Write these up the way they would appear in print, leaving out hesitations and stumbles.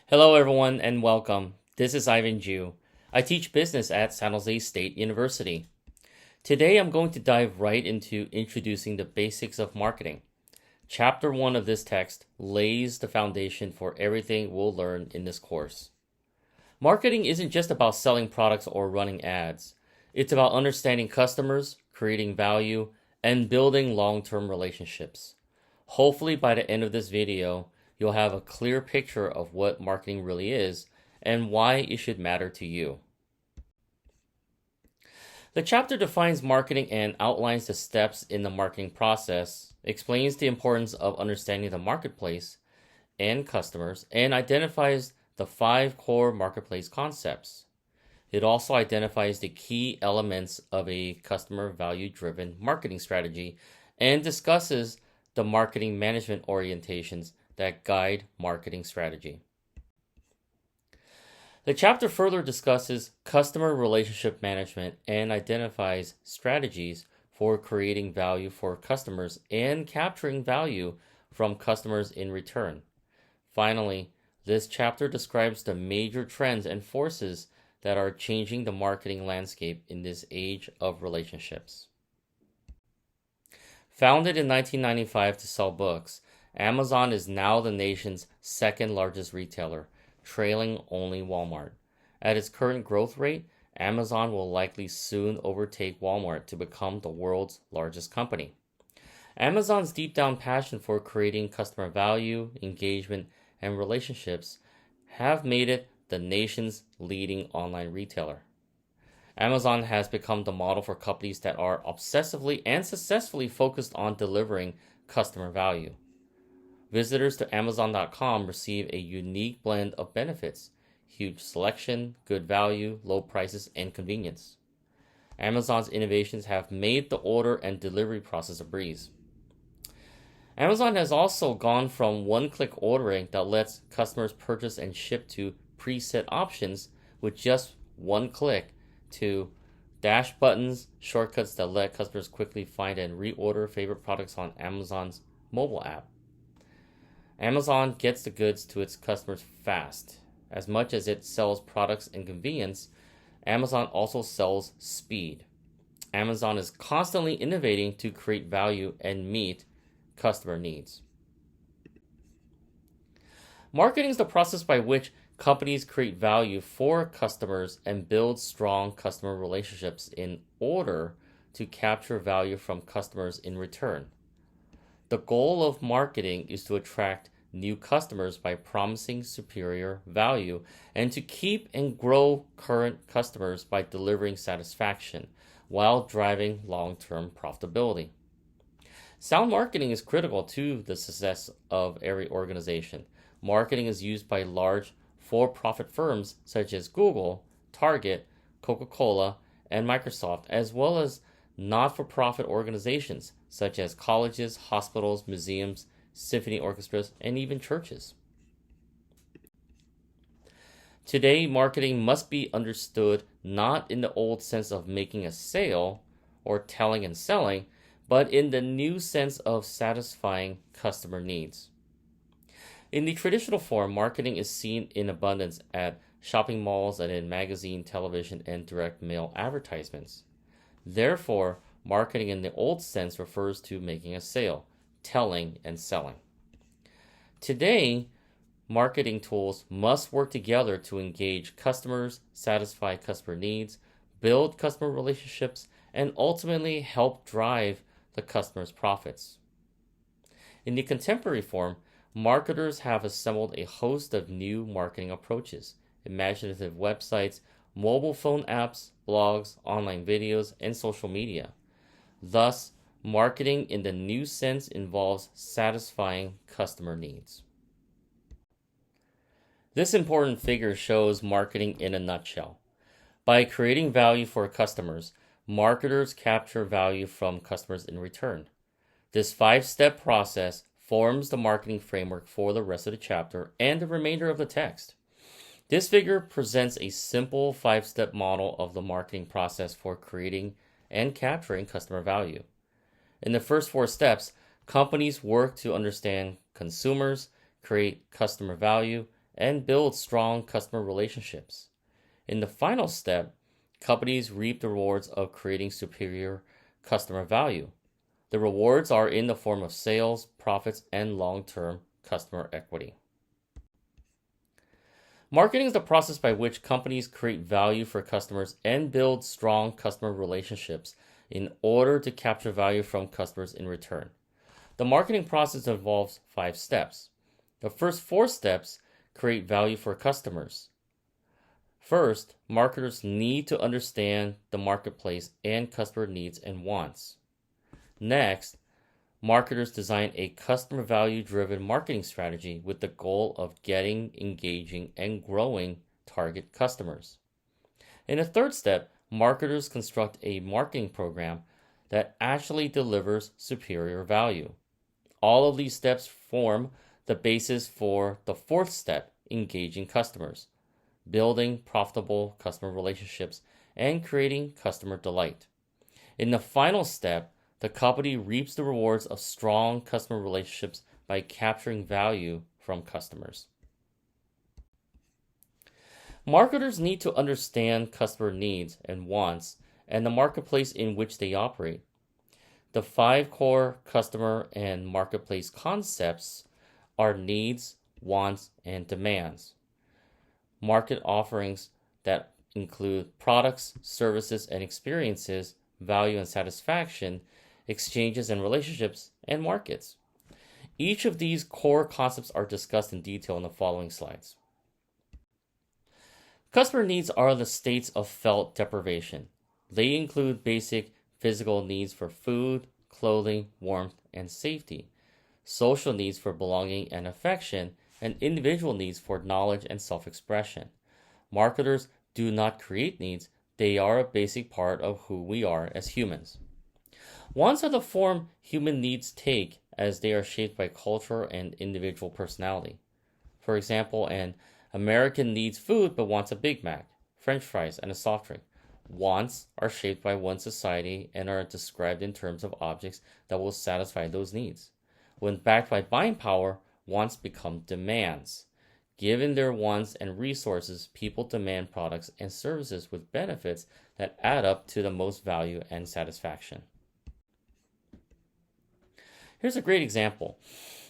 Hello, everyone, and welcome. This is Ivan Jue. I teach business at San Jose State University. Today, I'm going to dive right into introducing the basics of marketing. Chapter 1 of this text lays the foundation for everything we'll learn in this course. Marketing isn't just about selling products or running ads. It's about understanding customers, creating value, and building long-term relationships. Hopefully, by the end of this video, you'll have a clear picture of what marketing really is and why it should matter to you. The chapter defines marketing and outlines the steps in the marketing process, explains the importance of understanding the marketplace and customers, and identifies the 5 core marketplace concepts. It also identifies the key elements of a customer value-driven marketing strategy and discusses the marketing management orientations that guide marketing strategy. The chapter further discusses customer relationship management and identifies strategies for creating value for customers and capturing value from customers in return. Finally, this chapter describes the major trends and forces that are changing the marketing landscape in this age of relationships. Founded in 1995 to sell books, Amazon is now the nation's second largest retailer, trailing only Walmart. At its current growth rate, Amazon will likely soon overtake Walmart to become the world's largest company. Amazon's deep down passion for creating customer value, engagement, and relationships have made it the nation's leading online retailer. Amazon has become the model for companies that are obsessively and successfully focused on delivering customer value. Visitors to Amazon.com receive a unique blend of benefits: huge selection, good value, low prices, and convenience. Amazon's innovations have made the order and delivery process a breeze. Amazon has also gone from one-click ordering that lets customers purchase and ship to preset options with just one click to dash buttons, shortcuts that let customers quickly find and reorder favorite products on Amazon's mobile app. Amazon gets the goods to its customers fast. As much as it sells products and convenience, Amazon also sells speed. Amazon is constantly innovating to create value and meet customer needs. Marketing is the process by which companies create value for customers and build strong customer relationships in order to capture value from customers in return. The goal of marketing is to attract new customers by promising superior value and to keep and grow current customers by delivering satisfaction while driving long-term profitability. Sound marketing is critical to the success of every organization. Marketing is used by large for-profit firms such as Google, Target, Coca-Cola, and Microsoft, as well as not-for-profit organizations such as colleges, hospitals, museums, symphony orchestras, and even churches. Today, marketing must be understood not in the old sense of making a sale or telling and selling, but in the new sense of satisfying customer needs. In the traditional form, marketing is seen in abundance at shopping malls and in magazine, television, and direct mail advertisements. Therefore, marketing in the old sense refers to making a sale, telling, and selling. Today, marketing tools must work together to engage customers, satisfy customer needs, build customer relationships, and ultimately help drive the customer's profits. In the contemporary form, marketers have assembled a host of new marketing approaches: imaginative websites, mobile phone apps, blogs, online videos, and social media. Thus, marketing in the new sense involves satisfying customer needs. This important figure shows marketing in a nutshell. By creating value for customers, marketers capture value from customers in return. This 5-step process forms the marketing framework for the rest of the chapter and the remainder of the text. This figure presents a simple 5-step model of the marketing process for creating and capturing customer value. In the first 4 steps, companies work to understand consumers, create customer value, and build strong customer relationships. In the final step, companies reap the rewards of creating superior customer value. The rewards are in the form of sales, profits, and long-term customer equity. Marketing is the process by which companies create value for customers and build strong customer relationships in order to capture value from customers in return. The marketing process involves 5 steps. The first 4 steps create value for customers. First, marketers need to understand the marketplace and customer needs and wants. Next, marketers design a customer value-driven marketing strategy with the goal of getting, engaging, and growing target customers. In the third step, marketers construct a marketing program that actually delivers superior value. All of these steps form the basis for the fourth step, engaging customers, building profitable customer relationships, and creating customer delight. In the final step, the company reaps the rewards of strong customer relationships by capturing value from customers. Marketers need to understand customer needs and wants and the marketplace in which they operate. The 5 core customer and marketplace concepts are needs, wants, and demands. Market offerings that include products, services, and experiences, value and satisfaction, exchanges and relationships, and markets. Each of these core concepts are discussed in detail in the following slides. Customer needs are the states of felt deprivation. They include basic physical needs for food, clothing, warmth, and safety, social needs for belonging and affection, and individual needs for knowledge and self-expression. Marketers do not create needs, they are a basic part of who we are as humans. Wants are the form human needs take as they are shaped by culture and individual personality. For example, an American needs food but wants a Big Mac, French fries, and a soft drink. Wants are shaped by one society and are described in terms of objects that will satisfy those needs. When backed by buying power, wants become demands. Given their wants and resources, people demand products and services with benefits that add up to the most value and satisfaction. Here's a great example.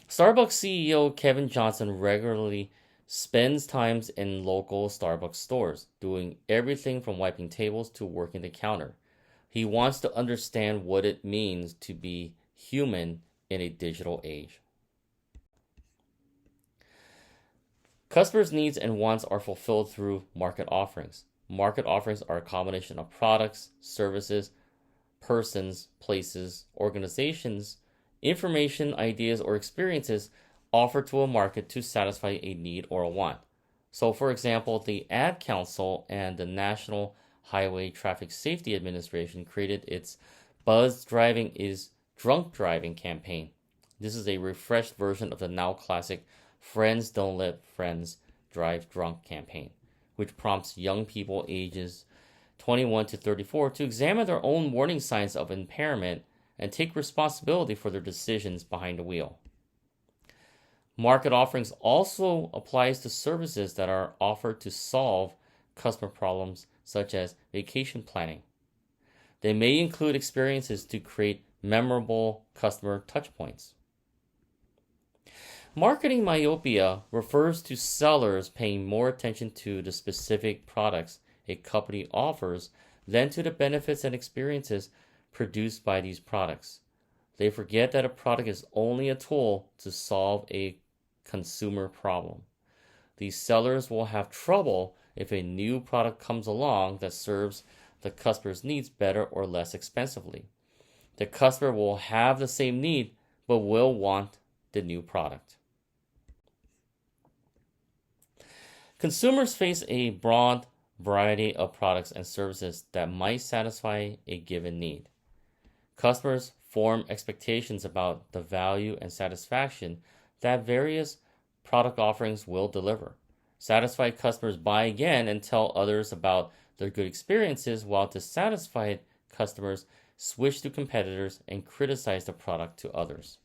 Starbucks CEO Kevin Johnson regularly spends time in local Starbucks stores, doing everything from wiping tables to working the counter. He wants to understand what it means to be human in a digital age. Customers' needs and wants are fulfilled through market offerings. Market offerings are a combination of products, services, persons, places, organizations, information, ideas, or experiences offered to a market to satisfy a need or a want. So, for example, the Ad Council and the National Highway Traffic Safety Administration created its Buzz Driving is Drunk Driving campaign. This is a refreshed version of the now classic Friends Don't Let Friends Drive Drunk campaign, which prompts young people ages 21 to 34 to examine their own warning signs of impairment and take responsibility for their decisions behind the wheel. Market offerings also applies to services that are offered to solve customer problems such as vacation planning. They may include experiences to create memorable customer touchpoints. Marketing myopia refers to sellers paying more attention to the specific products a company offers than to the benefits and experiences produced by these products. They forget that a product is only a tool to solve a consumer problem. These sellers will have trouble if a new product comes along that serves the customer's needs better or less expensively. The customer will have the same need but will want the new product. Consumers face a broad variety of products and services that might satisfy a given need. Customers form expectations about the value and satisfaction that various product offerings will deliver. Satisfied customers buy again and tell others about their good experiences, while dissatisfied customers switch to competitors and criticize the product to others.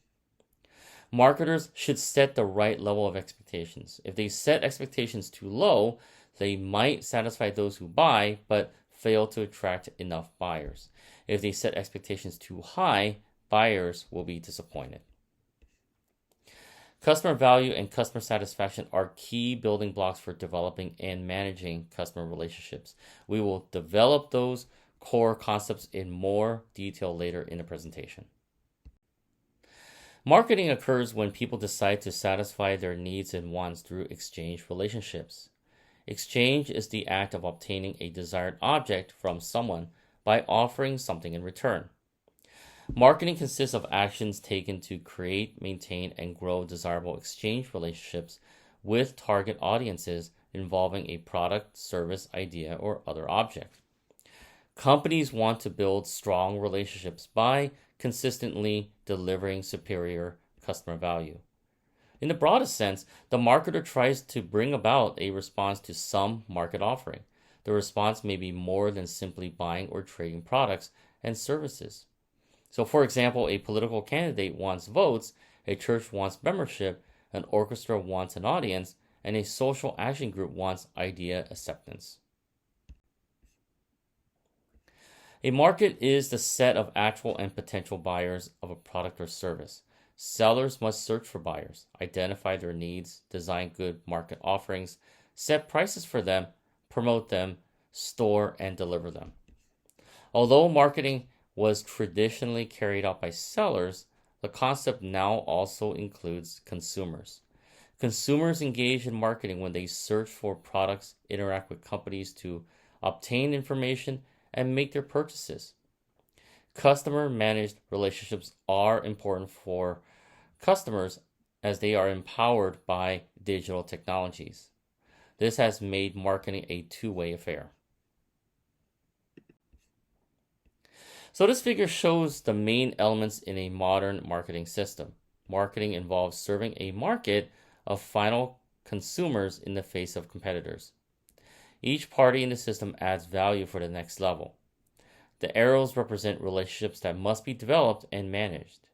Marketers should set the right level of expectations. If they set expectations too low, they might satisfy those who buy, but fail to attract enough buyers. If they set expectations too high, buyers will be disappointed. Customer value and customer satisfaction are key building blocks for developing and managing customer relationships. We will develop those core concepts in more detail later in the presentation. Marketing occurs when people decide to satisfy their needs and wants through exchange relationships. Exchange is the act of obtaining a desired object from someone by offering something in return. Marketing consists of actions taken to create, maintain, and grow desirable exchange relationships with target audiences involving a product, service, idea, or other object. Companies want to build strong relationships by consistently delivering superior customer value. In the broadest sense, the marketer tries to bring about a response to some market offering. The response may be more than simply buying or trading products and services. So, for example, a political candidate wants votes, a church wants membership, an orchestra wants an audience, and a social action group wants idea acceptance. A market is the set of actual and potential buyers of a product or service. Sellers must search for buyers, identify their needs, design good market offerings, set prices for them, promote them, store and deliver them. Although marketing was traditionally carried out by sellers, the concept now also includes consumers. Consumers engage in marketing when they search for products, interact with companies to obtain information, and make their purchases. Customer-managed relationships are important for customers as they are empowered by digital technologies. This has made marketing a two-way affair. So this figure shows the main elements in a modern marketing system. Marketing involves serving a market of final consumers in the face of competitors. Each party in the system adds value for the next level. The arrows represent relationships that must be developed and managed.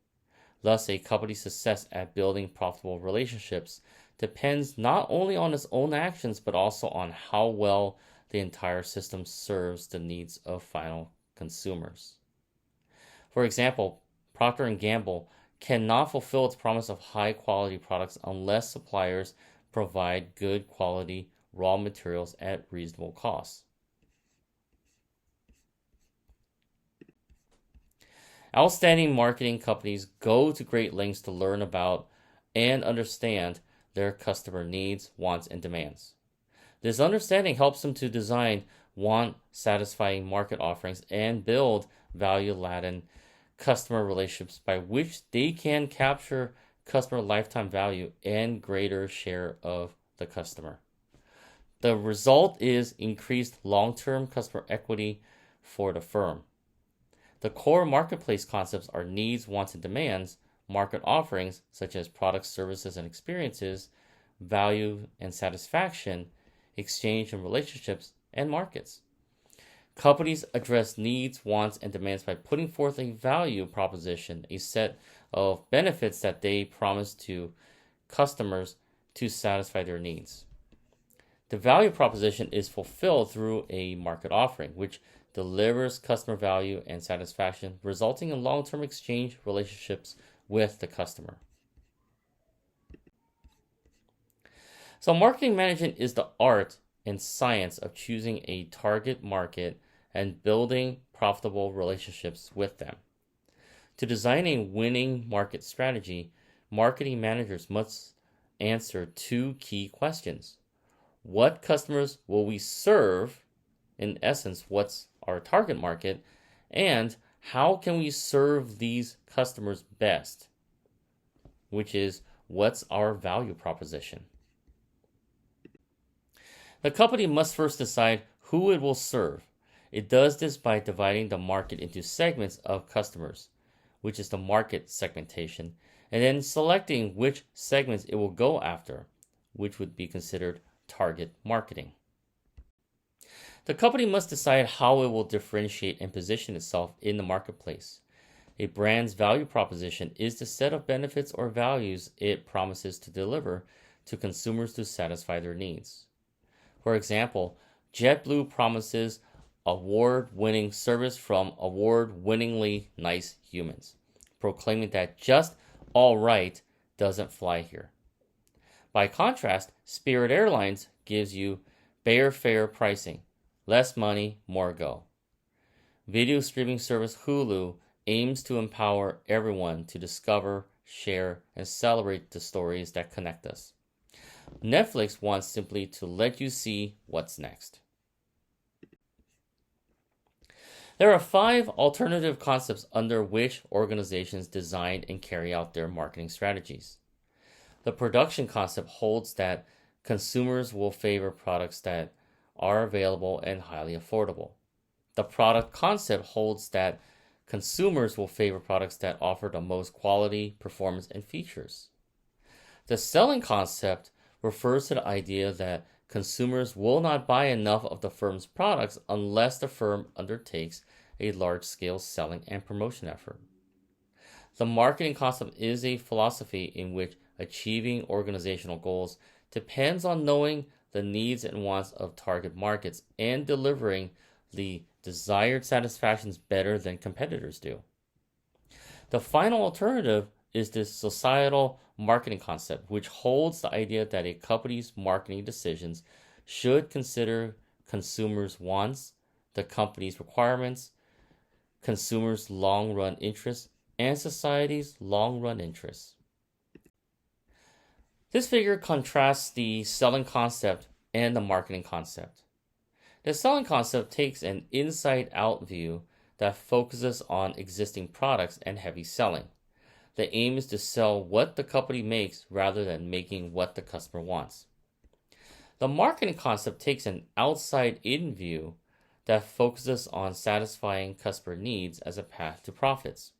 Thus, a company's success at building profitable relationships depends not only on its own actions, but also on how well the entire system serves the needs of final consumers. For example, Procter & Gamble cannot fulfill its promise of high-quality products unless suppliers provide good quality raw materials at reasonable costs. Outstanding marketing companies go to great lengths to learn about and understand their customer needs, wants, and demands. This understanding helps them to design want-satisfying market offerings and build value-laden customer relationships by which they can capture customer lifetime value and greater share of the customer. The result is increased long-term customer equity for the firm. The core marketplace concepts are needs, wants, and demands, market offerings such as products, services, and experiences, value and satisfaction, exchange and relationships, and markets. Companies address needs, wants, and demands by putting forth a value proposition, a set of benefits that they promise to customers to satisfy their needs. The value proposition is fulfilled through a market offering, which delivers customer value and satisfaction, resulting in long-term exchange relationships with the customer. So marketing management is the art and science of choosing a target market and building profitable relationships with them. To design a winning market strategy, marketing managers must answer two key questions. What customers will we serve? In essence, what's our target market? And how can we serve these customers best? Which is, what's our value proposition? The company must first decide who it will serve. It does this by dividing the market into segments of customers, which is the market segmentation, and then selecting which segments it will go after, which would be considered target marketing. The company must decide how it will differentiate and position itself in the marketplace. A brand's value proposition is the set of benefits or values it promises to deliver to consumers to satisfy their needs. For example, JetBlue promises award-winning service from award-winningly nice humans, proclaiming that just all right doesn't fly here. By contrast, Spirit Airlines gives you bare fare pricing, less money, more go. Video streaming service Hulu aims to empower everyone to discover, share, and celebrate the stories that connect us. Netflix wants simply to let you see what's next. There are 5 alternative concepts under which organizations design and carry out their marketing strategies. The production concept holds that consumers will favor products that are available and highly affordable. The product concept holds that consumers will favor products that offer the most quality, performance, and features. The selling concept refers to the idea that consumers will not buy enough of the firm's products unless the firm undertakes a large-scale selling and promotion effort. The marketing concept is a philosophy in which achieving organizational goals depends on knowing the needs and wants of target markets and delivering the desired satisfactions better than competitors do. The final alternative is the societal marketing concept, which holds the idea that a company's marketing decisions should consider consumers' wants, the company's requirements, consumers' long-run interests, and society's long-run interests. This figure contrasts the selling concept and the marketing concept. The selling concept takes an inside-out view that focuses on existing products and heavy selling. The aim is to sell what the company makes rather than making what the customer wants. The marketing concept takes an outside-in view that focuses on satisfying customer needs as a path to profits.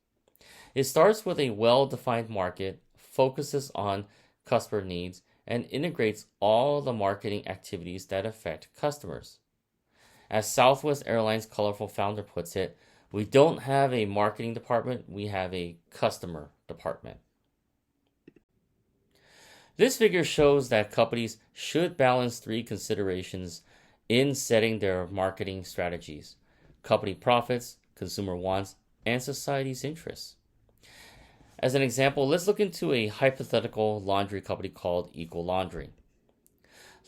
It starts with a well-defined market, focuses on customer needs, and integrates all the marketing activities that affect customers. As Southwest Airlines' colorful founder puts it, we don't have a marketing department, we have a customer department. This figure shows that companies should balance 3 considerations in setting their marketing strategies: company profits, consumer wants, and society's interests. As an example, let's look into a hypothetical laundry company called Eco Laundry.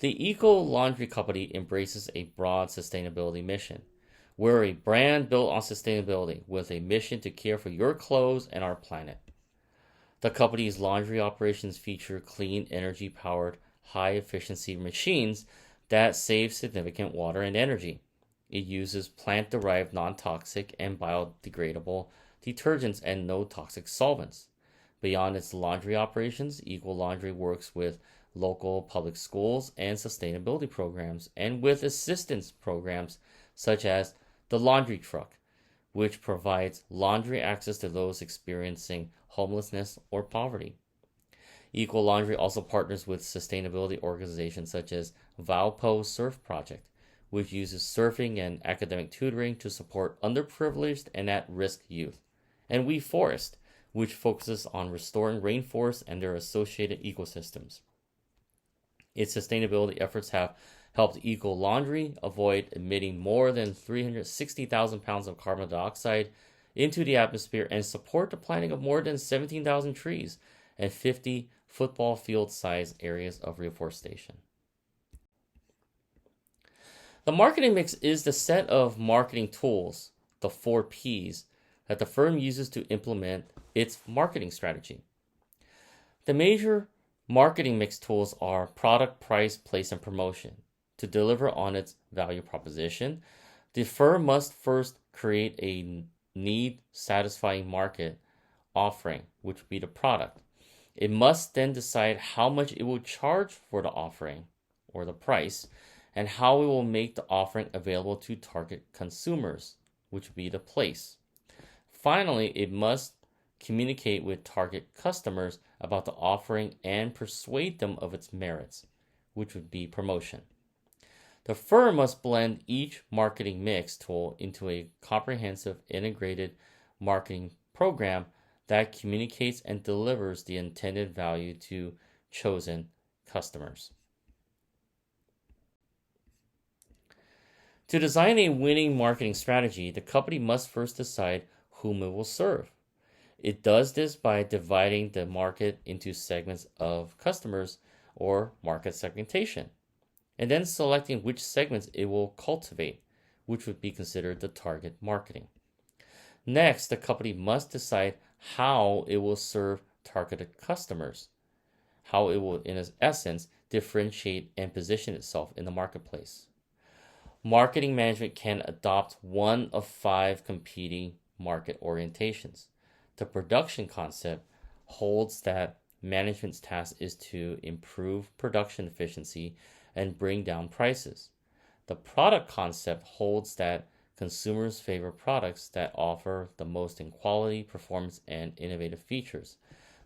The Eco Laundry Company embraces a broad sustainability mission. We're a brand built on sustainability with a mission to care for your clothes and our planet. The company's laundry operations feature clean energy-powered, high-efficiency machines that save significant water and energy. It uses plant-derived non-toxic and biodegradable detergents and no toxic solvents. Beyond its laundry operations, Eco Laundry works with local public schools and sustainability programs, and with assistance programs such as the Laundry Truck, which provides laundry access to those experiencing homelessness or poverty. Eco Laundry also partners with sustainability organizations such as Valpo Surf Project, which uses surfing and academic tutoring to support underprivileged and at-risk youth, and We Forest, which focuses on restoring rainforests and their associated ecosystems. Its sustainability efforts have helped Eco Laundry avoid emitting more than 360,000 pounds of carbon dioxide into the atmosphere and support the planting of more than 17,000 trees and 50 football field-sized areas of reforestation. The marketing mix is the set of marketing tools, the 4 Ps, that the firm uses to implement its marketing strategy. The major marketing mix tools are product, price, place, and promotion. To deliver on its value proposition, the firm must first create a need-satisfying market offering, which would be the product. It must then decide how much it will charge for the offering, or the price, and how it will make the offering available to target consumers, which would be the place. Finally, it must communicate with target customers about the offering and persuade them of its merits, which would be promotion. The firm must blend each marketing mix tool into a comprehensive integrated marketing program that communicates and delivers the intended value to chosen customers. To design a winning marketing strategy, the company must first decide whom it will serve. It does this by dividing the market into segments of customers or market segmentation, and then selecting which segments it will cultivate, which would be considered the target marketing. Next, the company must decide how it will serve targeted customers, how it will, in essence, differentiate and position itself in the marketplace. Marketing management can adopt one of 5 competing market orientations. The production concept holds that management's task is to improve production efficiency and bring down prices. The product concept holds that consumers favor products that offer the most in quality, performance, and innovative features.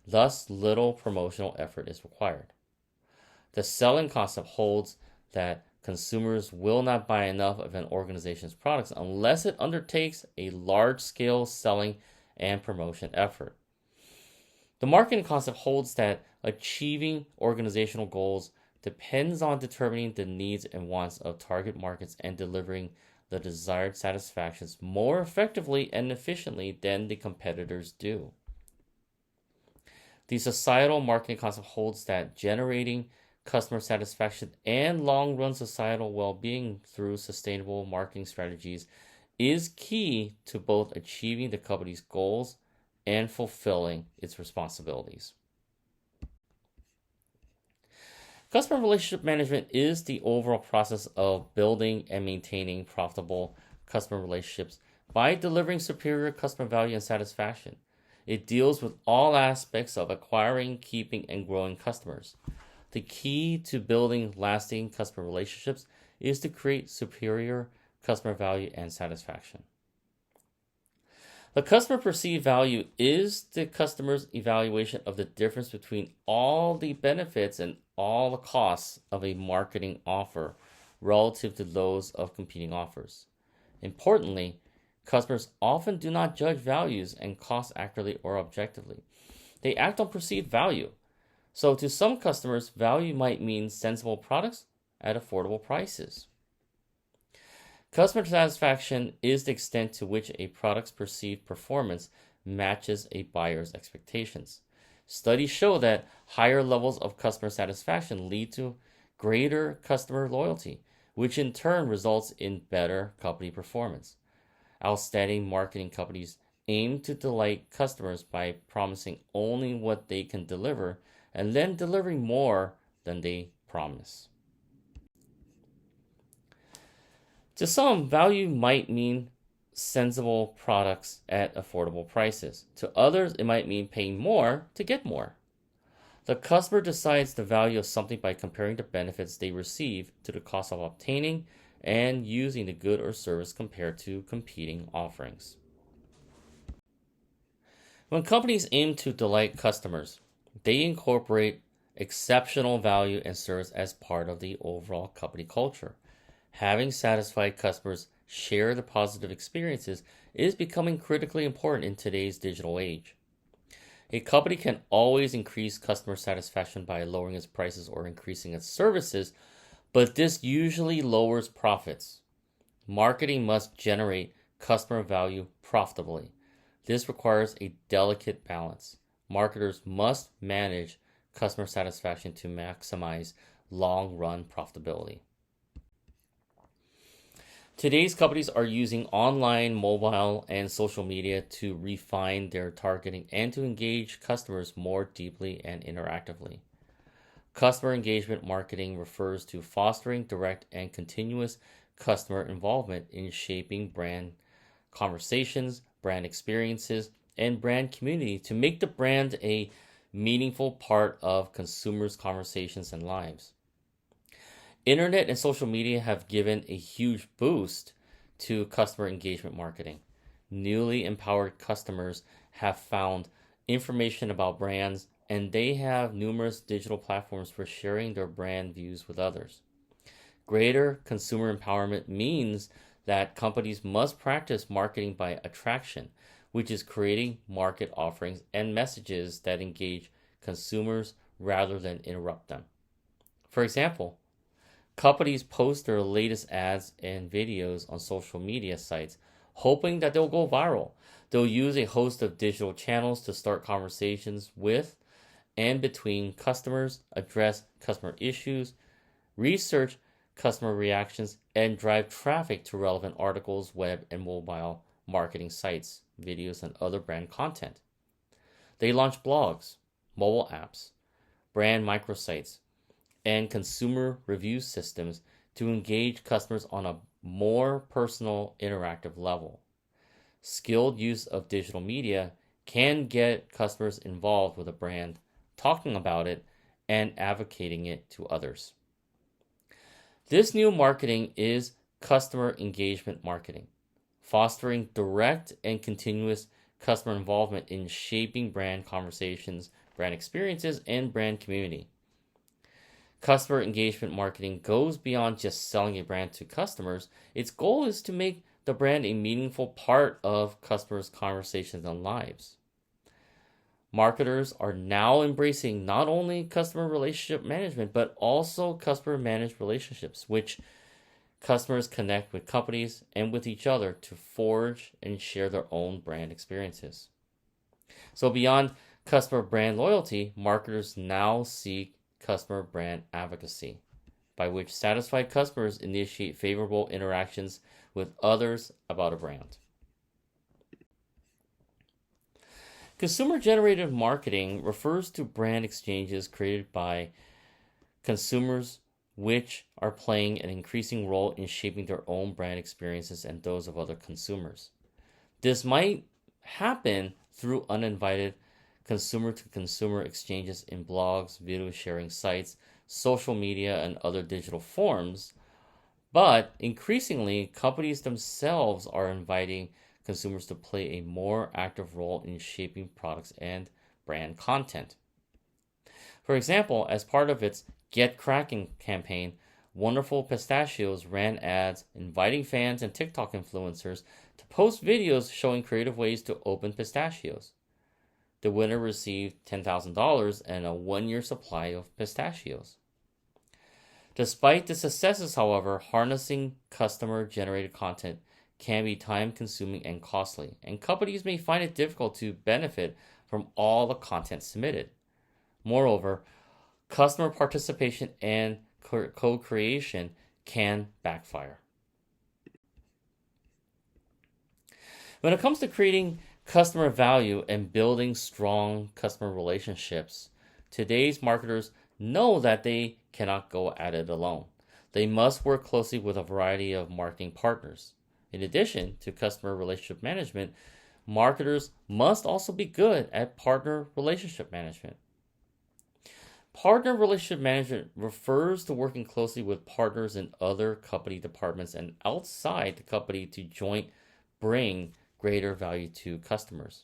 Thus, little promotional effort is required. The selling concept holds that consumers will not buy enough of an organization's products unless it undertakes a large-scale selling and promotion effort. The marketing concept holds that achieving organizational goals depends on determining the needs and wants of target markets and delivering the desired satisfactions more effectively and efficiently than the competitors do. The societal marketing concept holds that generating customer satisfaction and long-run societal well-being through sustainable marketing strategies is key to both achieving the company's goals and fulfilling its responsibilities. Customer relationship management is the overall process of building and maintaining profitable customer relationships by delivering superior customer value and satisfaction. It deals with all aspects of acquiring, keeping, and growing customers. The key to building lasting customer relationships is to create superior customer value and satisfaction. The customer perceived value is the customer's evaluation of the difference between all the benefits and all the costs of a marketing offer relative to those of competing offers. Importantly, customers often do not judge values and costs accurately or objectively. They act on perceived value. So to some customers, value might mean sensible products at affordable prices. Customer satisfaction is the extent to which a product's perceived performance matches a buyer's expectations. Studies show that higher levels of customer satisfaction lead to greater customer loyalty, which in turn results in better company performance. Outstanding marketing companies aim to delight customers by promising only what they can deliver and then delivering more than they promise. To some, value might mean sensible products at affordable prices. To others, it might mean paying more to get more. The customer decides the value of something by comparing the benefits they receive to the cost of obtaining and using the good or service compared to competing offerings. When companies aim to delight customers, they incorporate exceptional value and service as part of the overall company culture. Having satisfied customers share the positive experiences is becoming critically important in today's digital age. A company can always increase customer satisfaction by lowering its prices or increasing its services, but this usually lowers profits. Marketing must generate customer value profitably. This requires a delicate balance. Marketers must manage customer satisfaction to maximize long-run profitability. Today's companies are using online, mobile, and social media to refine their targeting and to engage customers more deeply and interactively. Customer engagement marketing refers to fostering direct and continuous customer involvement in shaping brand conversations, brand experiences, and brand community to make the brand a meaningful part of consumers' conversations and lives. Internet and social media have given a huge boost to customer engagement marketing. Newly empowered customers have found information about brands, and they have numerous digital platforms for sharing their brand views with others. Greater consumer empowerment means that companies must practice marketing by attraction, which is creating market offerings and messages that engage consumers rather than interrupt them. For example, companies post their latest ads and videos on social media sites, hoping that they'll go viral. They'll use a host of digital channels to start conversations with and between customers, address customer issues, research customer reactions, and drive traffic to relevant articles, web, and mobile marketing sites, videos, and other brand content. They launch blogs, mobile apps, brand microsites, and consumer review systems to engage customers on a more personal, interactive level. Skilled use of digital media can get customers involved with a brand, talking about it, and advocating it to others. This new marketing is customer engagement marketing, fostering direct and continuous customer involvement in shaping brand conversations, brand experiences, and brand community. Customer engagement marketing goes beyond just selling a brand to customers. Its goal is to make the brand a meaningful part of customers' conversations and lives. Marketers are now embracing not only customer relationship management, but also customer managed relationships, which customers connect with companies and with each other to forge and share their own brand experiences. So beyond customer brand loyalty, marketers now seek customer brand advocacy, by which satisfied customers initiate favorable interactions with others about a brand. Consumer-generated marketing refers to brand exchanges created by consumers which are playing an increasing role in shaping their own brand experiences and those of other consumers. This might happen through uninvited consumer-to-consumer exchanges in blogs, video sharing sites, social media, and other digital forms, but increasingly, companies themselves are inviting consumers to play a more active role in shaping products and brand content. For example, as part of its Get Cracking campaign, Wonderful Pistachios ran ads inviting fans and TikTok influencers to post videos showing creative ways to open pistachios. The winner received $10,000 and a 1-year supply of pistachios. Despite the successes, however, harnessing customer-generated content can be time-consuming and costly, and companies may find it difficult to benefit from all the content submitted. Moreover, customer participation and co-creation can backfire. When it comes to creating customer value and building strong customer relationships, today's marketers know that they cannot go at it alone. They must work closely with a variety of marketing partners. In addition to customer relationship management, marketers must also be good at partner relationship management. Partner relationship management refers to working closely with partners in other company departments and outside the company to jointly bring greater value to customers.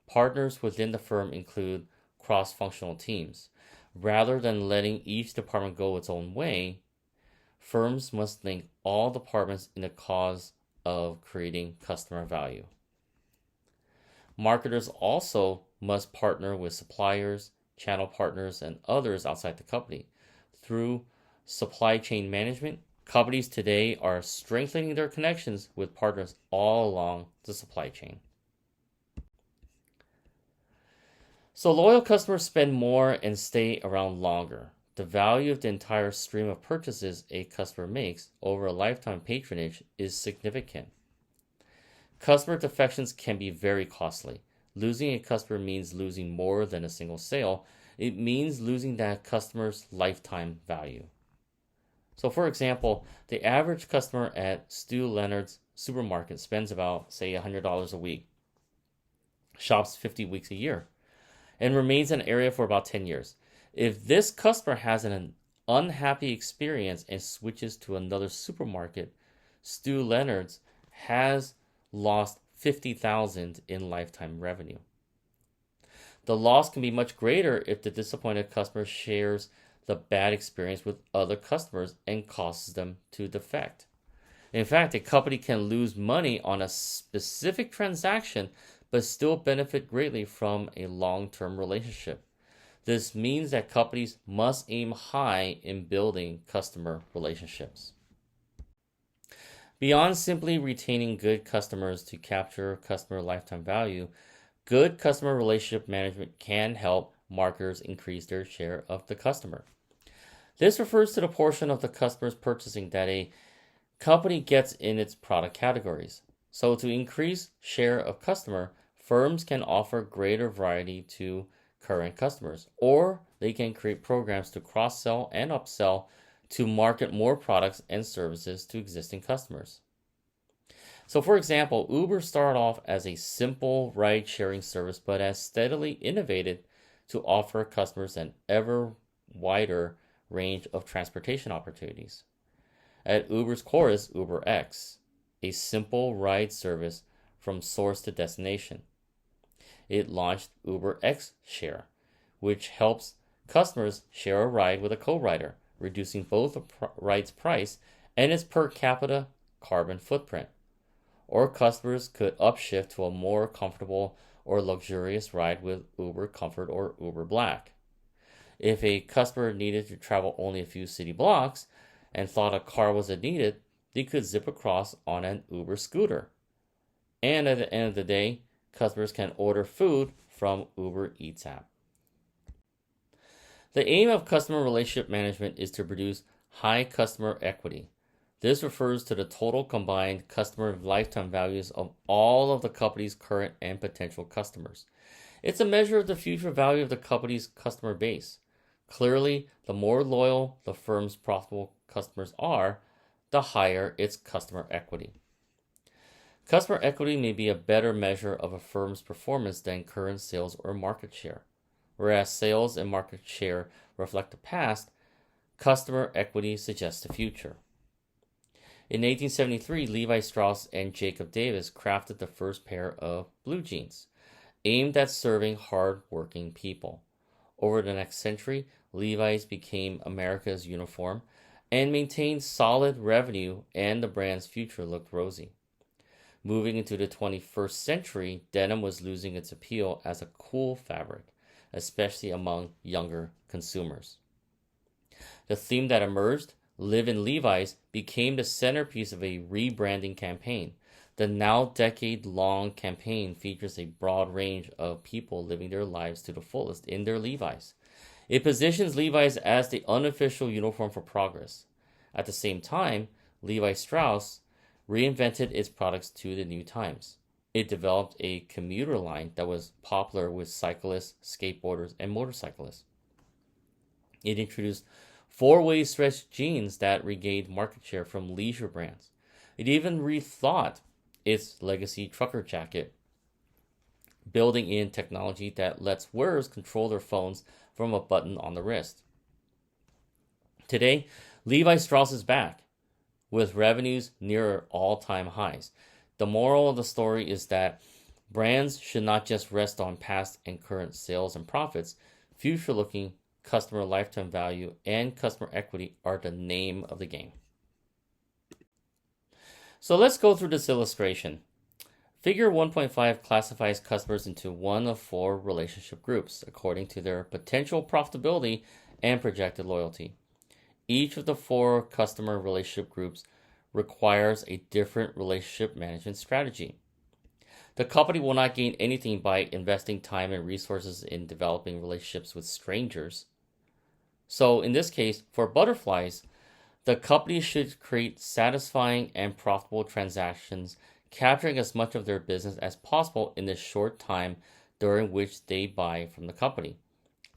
Partners within the firm include cross-functional teams. Rather than letting each department go its own way, firms must link all departments in the cause of creating customer value. Marketers also must partner with suppliers, channel partners, and others outside the company. Through supply chain management, companies today are strengthening their connections with partners all along the supply chain. So loyal customers spend more and stay around longer. The value of the entire stream of purchases a customer makes over a lifetime patronage is significant. Customer defections can be very costly. Losing a customer means losing more than a single sale. It means losing that customer's lifetime value. So for example, the average customer at Stu Leonard's supermarket spends about, say, $100 a week, shops 50 weeks a year, and remains in an area for about 10 years. If this customer has an unhappy experience and switches to another supermarket, Stu Leonard's has lost $50,000 in lifetime revenue. The loss can be much greater if the disappointed customer shares the bad experience with other customers and causes them to defect. In fact, a company can lose money on a specific transaction but still benefit greatly from a long-term relationship. This means that companies must aim high in building customer relationships. Beyond simply retaining good customers to capture customer lifetime value, good customer relationship management can help marketers increase their share of the customer. This refers to the portion of the customer's purchasing that a company gets in its product categories. So to increase share of customer, firms can offer greater variety to current customers, or they can create programs to cross-sell and upsell to market more products and services to existing customers. So for example, Uber started off as a simple ride-sharing service but has steadily innovated to offer customers an ever wider range of transportation opportunities. At Uber's core is UberX, a simple ride service from source to destination. It launched UberX Share, which helps customers share a ride with a co-rider, reducing both the ride's price and its per capita carbon footprint. Or customers could upshift to a more comfortable or luxurious ride with Uber Comfort or Uber Black. If a customer needed to travel only a few city blocks and thought a car wasn't needed, they could zip across on an Uber scooter. And at the end of the day, customers can order food from Uber Eats app. The aim of customer relationship management is to produce high customer equity. This refers to the total combined customer lifetime values of all of the company's current and potential customers. It's a measure of the future value of the company's customer base. Clearly, the more loyal the firm's profitable customers are, the higher its customer equity. Customer equity may be a better measure of a firm's performance than current sales or market share. Whereas sales and market share reflect the past, customer equity suggests the future. In 1873, Levi Strauss and Jacob Davis crafted the first pair of blue jeans, aimed at serving hard-working people. Over the next century, Levi's became America's uniform and maintained solid revenue, and the brand's future looked rosy. Moving into the 21st century, denim was losing its appeal as a cool fabric, especially among younger consumers. The theme that emerged, Live in Levi's, became the centerpiece of a rebranding campaign. The now decade-long campaign features a broad range of people living their lives to the fullest in their Levi's. It positions Levi's as the unofficial uniform for progress. At the same time, Levi Strauss reinvented its products to the new times. It developed a commuter line that was popular with cyclists, skateboarders, and motorcyclists. It introduced four-way stretch jeans that regained market share from leisure brands. It even rethought its legacy trucker jacket, building in technology that lets wearers control their phones from a button on the wrist. Today, Levi Strauss is back, with revenues near all-time highs. The moral of the story is that brands should not just rest on past and current sales and profits. Future-looking customer lifetime value and customer equity are the name of the game. So let's go through this illustration. Figure 1.5 classifies customers into one of four relationship groups according to their potential profitability and projected loyalty. Each of the four customer relationship groups requires a different relationship management strategy. The company will not gain anything by investing time and resources in developing relationships with strangers. So in this case, for butterflies, the company should create satisfying and profitable transactions, capturing as much of their business as possible in the short time during which they buy from the company.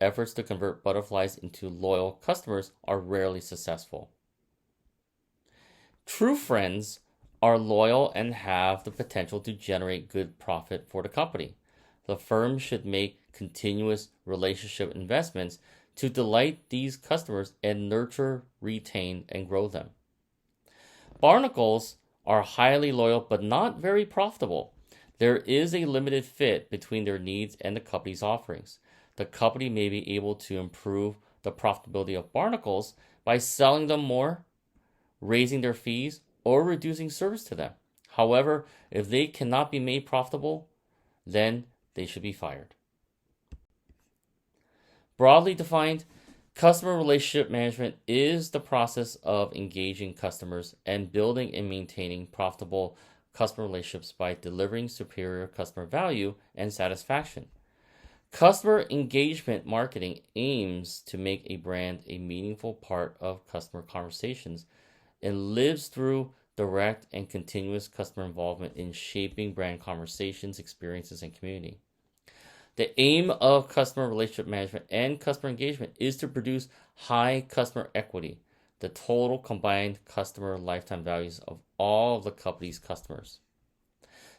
Efforts to convert butterflies into loyal customers are rarely successful. True friends are loyal and have the potential to generate good profit for the company. The firm should make continuous relationship investments to delight these customers and nurture, retain, and grow them. Barnacles are highly loyal but not very profitable. There is a limited fit between their needs and the company's offerings. The company may be able to improve the profitability of barnacles by selling them more, raising their fees, or reducing service to them. However, if they cannot be made profitable, then they should be fired. Broadly defined, customer relationship management is the process of engaging customers and building and maintaining profitable customer relationships by delivering superior customer value and satisfaction. Customer engagement marketing aims to make a brand a meaningful part of customer conversations and lives through direct and continuous customer involvement in shaping brand conversations, experiences, and community. The aim of customer relationship management and customer engagement is to produce high customer equity, the total combined customer lifetime values of all of the company's customers.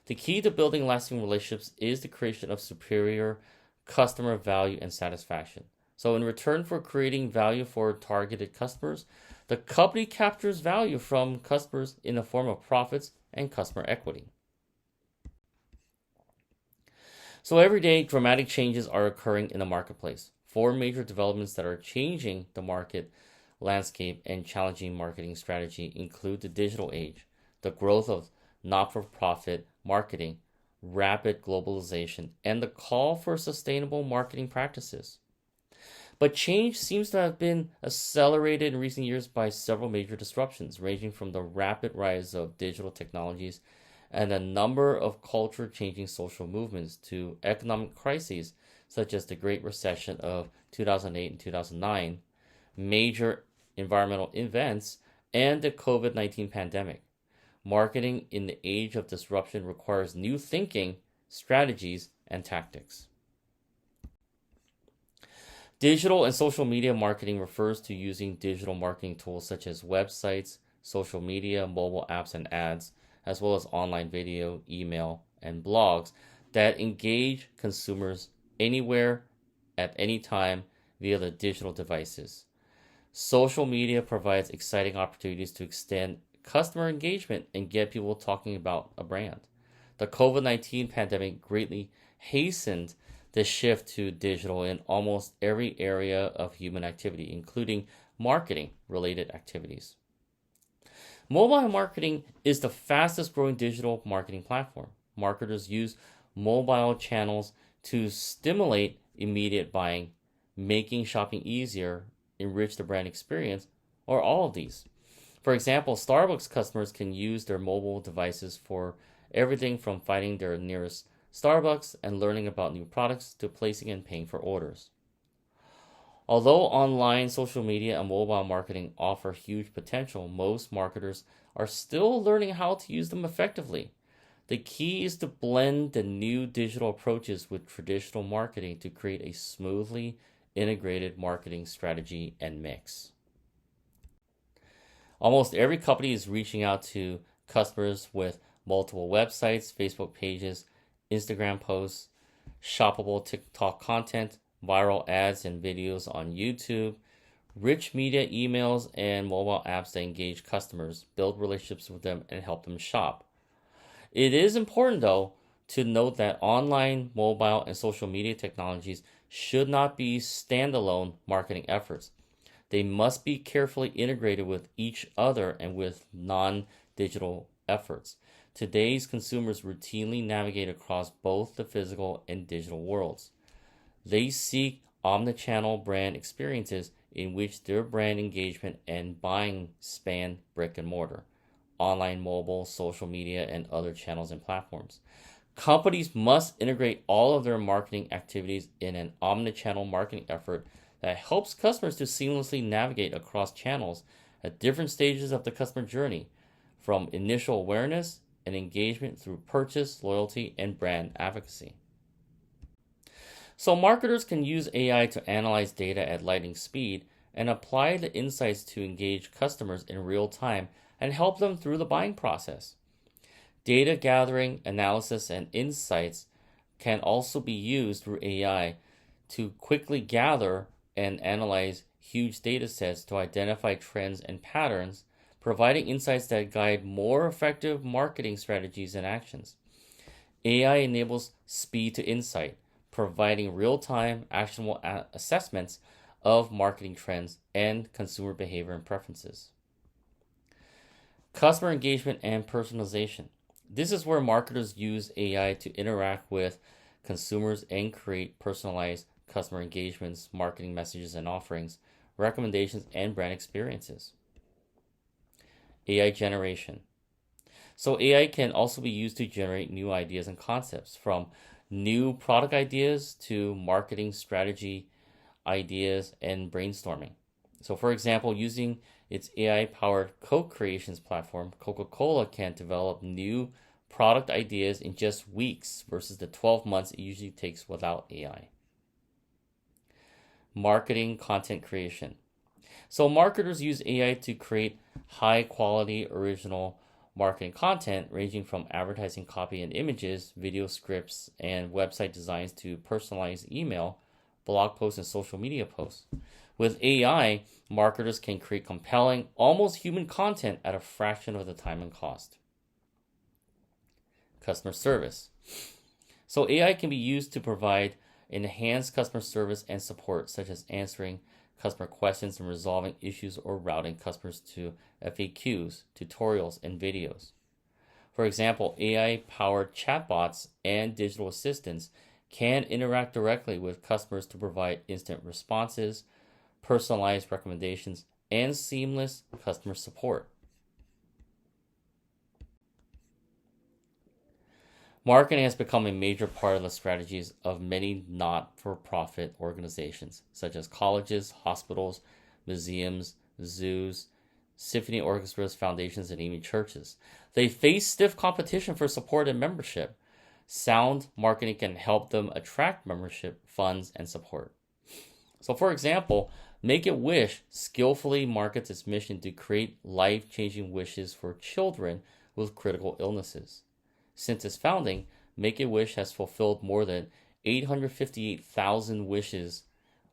The key to building lasting relationships is the creation of superior customer value and satisfaction. So in return for creating value for targeted customers, the company captures value from customers in the form of profits and customer equity. So every day, dramatic changes are occurring in the marketplace. 4 major developments that are changing the market landscape and challenging marketing strategy include the digital age, the growth of not-for-profit marketing, rapid globalization, and the call for sustainable marketing practices. But change seems to have been accelerated in recent years by several major disruptions, ranging from the rapid rise of digital technologies and a number of culture-changing social movements to economic crises such as the Great Recession of 2008 and 2009, major environmental events, and the COVID-19 pandemic. Marketing in the age of disruption requires new thinking, strategies, and tactics. Digital and social media marketing refers to using digital marketing tools such as websites, social media, mobile apps, and ads, as well as online video, email, and blogs that engage consumers anywhere, at any time, via the digital devices. Social media provides exciting opportunities to extend customer engagement and get people talking about a brand. The COVID-19 pandemic greatly hastened the shift to digital in almost every area of human activity, including marketing-related activities. Mobile marketing is the fastest growing digital marketing platform. Marketers use mobile channels to stimulate immediate buying, making shopping easier, enrich the brand experience, or all of these. For example, Starbucks customers can use their mobile devices for everything from finding their nearest Starbucks and learning about new products to placing and paying for orders. Although online social media and mobile marketing offer huge potential, most marketers are still learning how to use them effectively. The key is to blend the new digital approaches with traditional marketing to create a smoothly integrated marketing strategy and mix. Almost every company is reaching out to customers with multiple websites, Facebook pages, Instagram posts, shoppable TikTok content, viral ads and videos on YouTube, rich media emails, and mobile apps that engage customers, build relationships with them, and help them shop. It is important, though, to note that online, mobile, and social media technologies should not be standalone marketing efforts. They must be carefully integrated with each other and with non-digital efforts. Today's consumers routinely navigate across both the physical and digital worlds. They seek omnichannel brand experiences in which their brand engagement and buying span brick and mortar, online, mobile, social media, and other channels and platforms. Companies must integrate all of their marketing activities in an omnichannel marketing effort that helps customers to seamlessly navigate across channels at different stages of the customer journey, from initial awareness and engagement through purchase, loyalty, and brand advocacy. So marketers can use AI to analyze data at lightning speed and apply the insights to engage customers in real time and help them through the buying process. Data gathering, analysis, and insights can also be used through AI to quickly gather and analyze huge data sets to identify trends and patterns, providing insights that guide more effective marketing strategies and actions. AI enables speed to insight, providing real-time, actionable assessments of marketing trends and consumer behavior and preferences. Customer engagement and personalization. This is where marketers use AI to interact with consumers and create personalized customer engagements, marketing messages and offerings, recommendations, and brand experiences. AI generation. So AI can also be used to generate new ideas and concepts, from new product ideas to marketing strategy ideas and brainstorming. So for example, using its AI-powered co-creations platform, Coca-Cola can develop new product ideas in just weeks versus the 12 months it usually takes without AI. Marketing content creation. So marketers use AI to create high-quality original marketing content ranging from advertising copy and images, video scripts, and website designs to personalized email, blog posts, and social media posts. With AI, marketers can create compelling, almost human content at a fraction of the time and cost. Customer service. So AI can be used to provide enhanced customer service and support, such as answering customer questions and resolving issues or routing customers to FAQs, tutorials, and videos. For example, AI-powered chatbots and digital assistants can interact directly with customers to provide instant responses, personalized recommendations, and seamless customer support. Marketing has become a major part of the strategies of many not-for-profit organizations, such as colleges, hospitals, museums, zoos, symphony orchestras, foundations, and even churches. They face stiff competition for support and membership. Sound marketing can help them attract membership, funds, and support. So for example, Make-A-Wish skillfully markets its mission to create life-changing wishes for children with critical illnesses. Since its founding, Make-A-Wish has fulfilled more than 858,000 wishes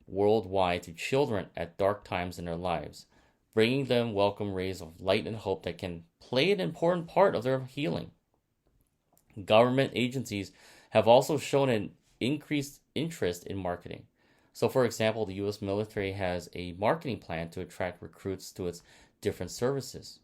worldwide to children at dark times in their lives, bringing them welcome rays of light and hope that can play an important part of their healing. Government agencies have also shown an increased interest in marketing. So, for example, the U.S. military has a marketing plan to attract recruits to its different services.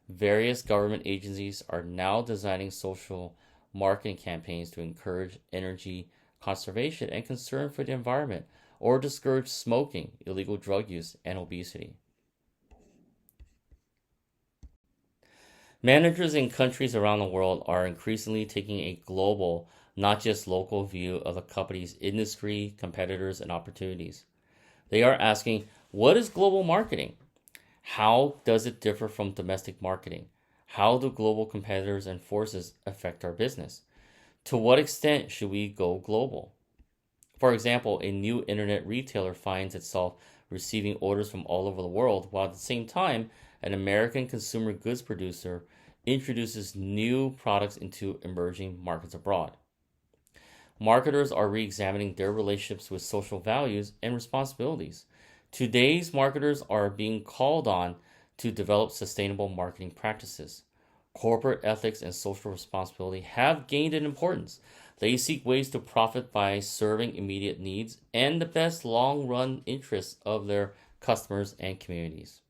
Various government agencies are now designing social marketing campaigns to encourage energy conservation and concern for the environment, or discourage smoking, illegal drug use, and obesity. Managers in countries around the world are increasingly taking a global, not just local view of a company's industry, competitors, and opportunities. They are asking, what is global marketing? How does it differ from domestic marketing? How do global competitors and forces affect our business? To what extent should we go global? For example, a new internet retailer finds itself receiving orders from all over the world, while at the same time, an American consumer goods producer introduces new products into emerging markets abroad. Marketers are re-examining their relationships with social values and responsibilities. Today's marketers are being called on to develop sustainable marketing practices. Corporate ethics and social responsibility have gained in importance. They seek ways to profit by serving immediate needs and the best long-run interests of their customers and communities.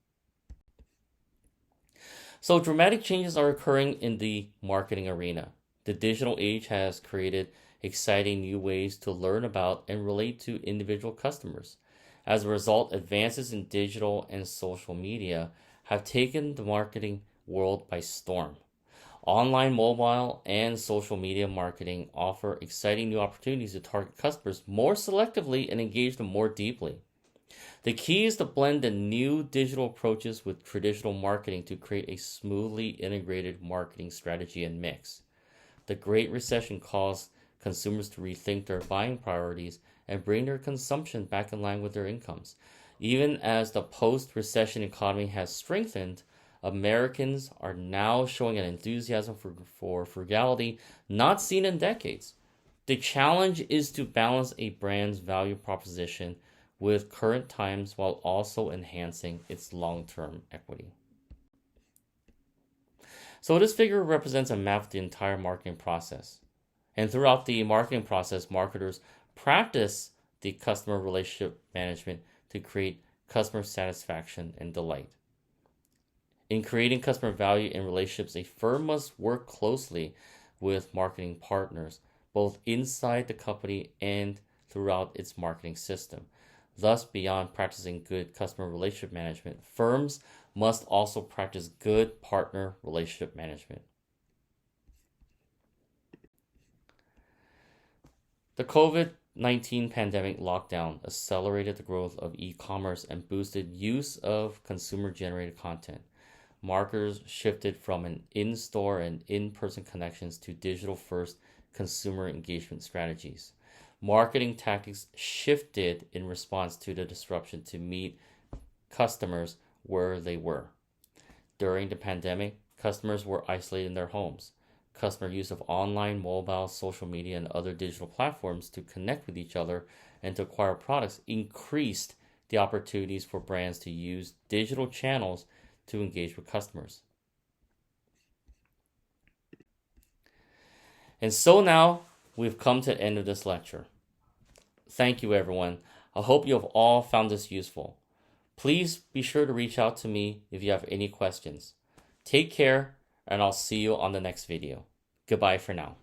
So dramatic changes are occurring in the marketing arena. The digital age has created exciting new ways to learn about and relate to individual customers. As a result, advances in digital and social media have taken the marketing world by storm. Online, mobile, and social media marketing offer exciting new opportunities to target customers more selectively and engage them more deeply. The key is to blend the new digital approaches with traditional marketing to create a smoothly integrated marketing strategy and mix. The Great Recession caused consumers to rethink their buying priorities and bring their consumption back in line with their incomes. Even as the post-recession economy has strengthened, Americans are now showing an enthusiasm for frugality not seen in decades. The challenge is to balance a brand's value proposition with current times while also enhancing its long-term equity. So this figure represents a map of the entire marketing process. And throughout the marketing process, marketers practice the customer relationship management to create customer satisfaction and delight. In creating customer value in relationships, a firm must work closely with marketing partners, both inside the company and throughout its marketing system. Thus, beyond practicing good customer relationship management, firms must also practice good partner relationship management. The COVID-19 pandemic lockdown accelerated the growth of e-commerce and boosted use of consumer-generated content. Marketers shifted from an in-store and in-person connections to digital-first consumer engagement strategies. Marketing tactics shifted in response to the disruption to meet customers where they were. During the pandemic, customers were isolated in their homes. Customer use of online, mobile, social media, and other digital platforms to connect with each other and to acquire products increased the opportunities for brands to use digital channels to engage with customers. And so now we've come to the end of this lecture. Thank you, everyone. I hope you have all found this useful. Please be sure to reach out to me if you have any questions. Take care, and I'll see you on the next video. Goodbye for now.